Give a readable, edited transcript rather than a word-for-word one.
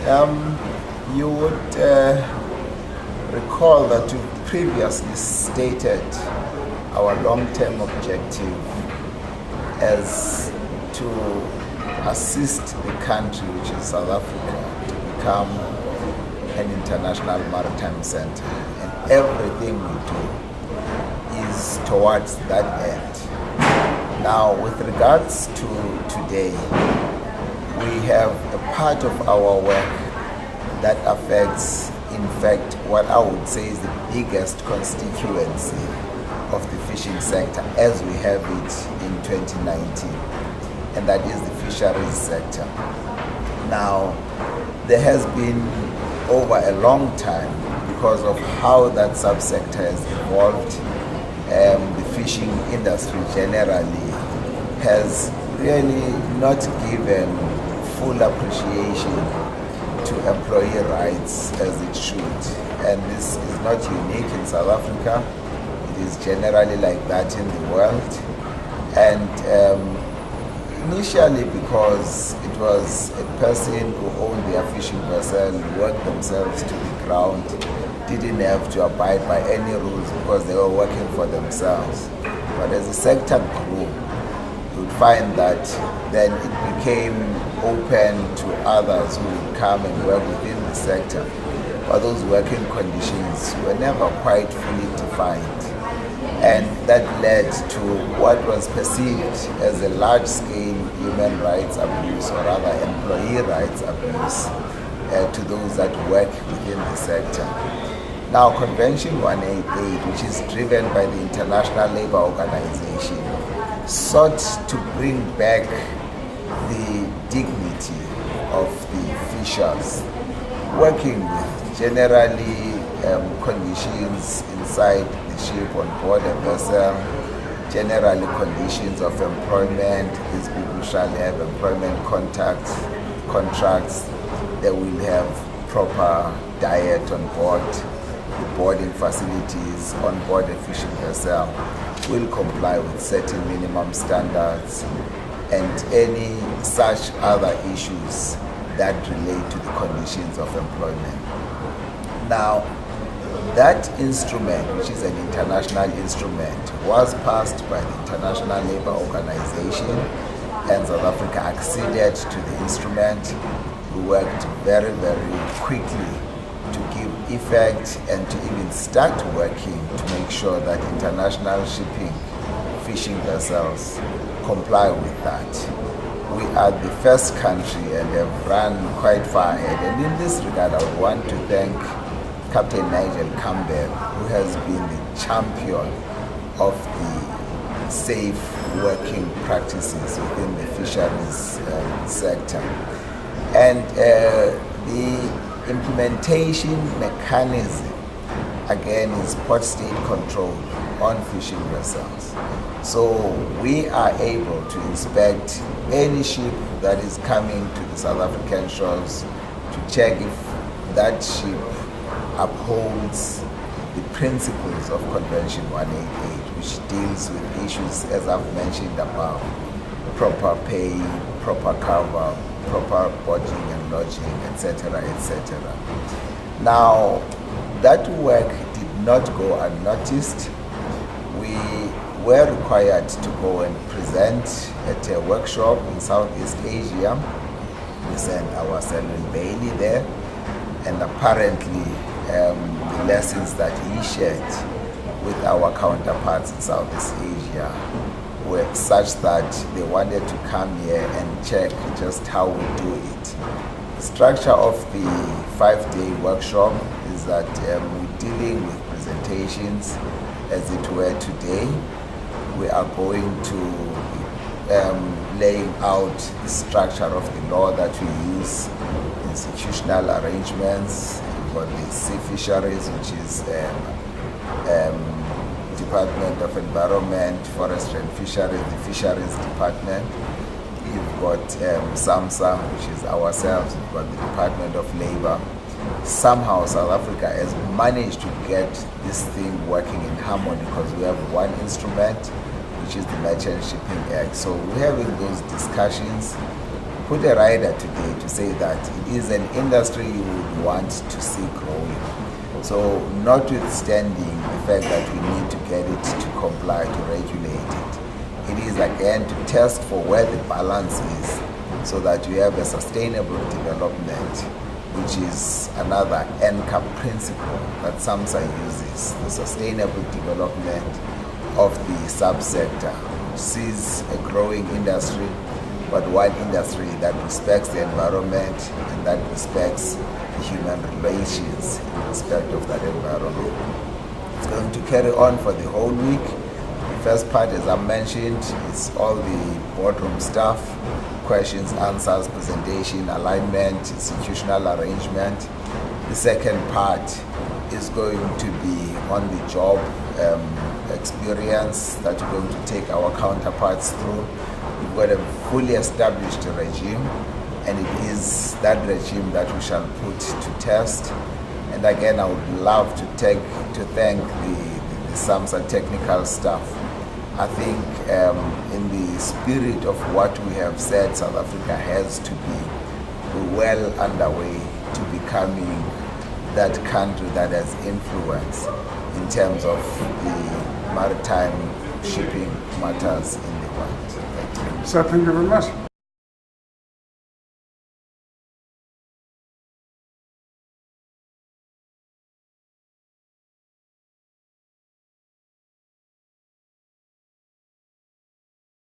You would recall that we previously stated our long-term objective as to assist the country, which is South Africa, to become an international maritime center. And everything we do is towards that end. Now, with regards to today, we have a part of our work that affects, in fact, what I would say is the biggest constituency of the fishing sector as we have it in 2019, and that is the fisheries sector. Now, there has been over a long time, because of how that subsector has evolved, the fishing industry generally has really not given full appreciation to employee rights as it should. And this is not unique in South Africa. It is generally like that in the world. And initially, because it was a person who owned their fishing vessel, worked themselves to the ground, didn't have to abide by any rules because they were working for themselves. But as the sector grew, you would find that then it became open to others who would come and work within the sector. But those working conditions were never quite fully defined. And that led to what was perceived as a large-scale human rights abuse, or rather employee rights abuse, to those that work within the sector. Now, Convention 188, which is driven by the International Labour Organization, sought to bring back the dignity of the fishers, working with generally conditions inside the ship on board a vessel, generally conditions of employment. These people shall have employment contracts. They will have proper diet on board. The boarding facilities on board a fishing vessel will comply with certain minimum standards and any such other issues that relate to the conditions of employment. Now, that instrument, which is an international instrument, was passed by the International Labour Organization, and South Africa acceded to the instrument. We worked very, very quickly to give effect and to even start working to make sure that international shipping fishing vessels comply with that. We are the first country and have run quite far ahead. And in this regard, I would want to thank Captain Nigel Campbell, who has been the champion of the safe working practices within the fisheries sector. And the implementation mechanism, again, is port state control on fishing vessels. So we are able to inspect any ship that is coming to the South African shores to check if that ship upholds the principles of Convention 188, which deals with issues, as I've mentioned above: proper pay, proper cover, proper boarding and lodging, etc., etc. Now, that work did not go unnoticed. We were required to go and present at a workshop in Southeast Asia. We sent our Selwyn Bailey there, and apparently the lessons that he shared with our counterparts in Southeast Asia were such that they wanted to come here and check just how we do it. The structure of the 5-day workshop is that we're dealing with presentations as it were today. We are going to laying out the structure of the law that we use, institutional arrangements. We've got the sea fisheries, which is Department of Environment, Forestry and Fisheries, the Fisheries Department. You've got SAMSA, which is ourselves. We've got the Department of Labour. Somehow South Africa has managed to get this thing working in harmony because we have one instrument, which is the Merchant Shipping Act. So we're having those discussions put a rider today to say that it is an industry you would want to see growing. So notwithstanding the fact that we need to get it to comply, to regulate it, it is again to test for where the balance is so that you have a sustainable development, which is another NCAP principle that SAMSA uses, the sustainable development of the subsector, which sees a growing industry, but one industry that respects the environment and that respects the human relations in respect of that environment. It's going to carry on for the whole week. The first part, as I mentioned, is all the boardroom stuff, questions, answers, presentation, alignment, institutional arrangement. The second part is going to be on the job experience that we're going to take our counterparts through. We've got a fully established regime, and it is that regime that we shall put to test. And again, I would love to thank the SAMSA technical staff. I think in the spirit of what we have said South Africa has to be, we're well underway to becoming that country that has influence in terms of the maritime shipping matters in the world. Thank you. So thank you very much.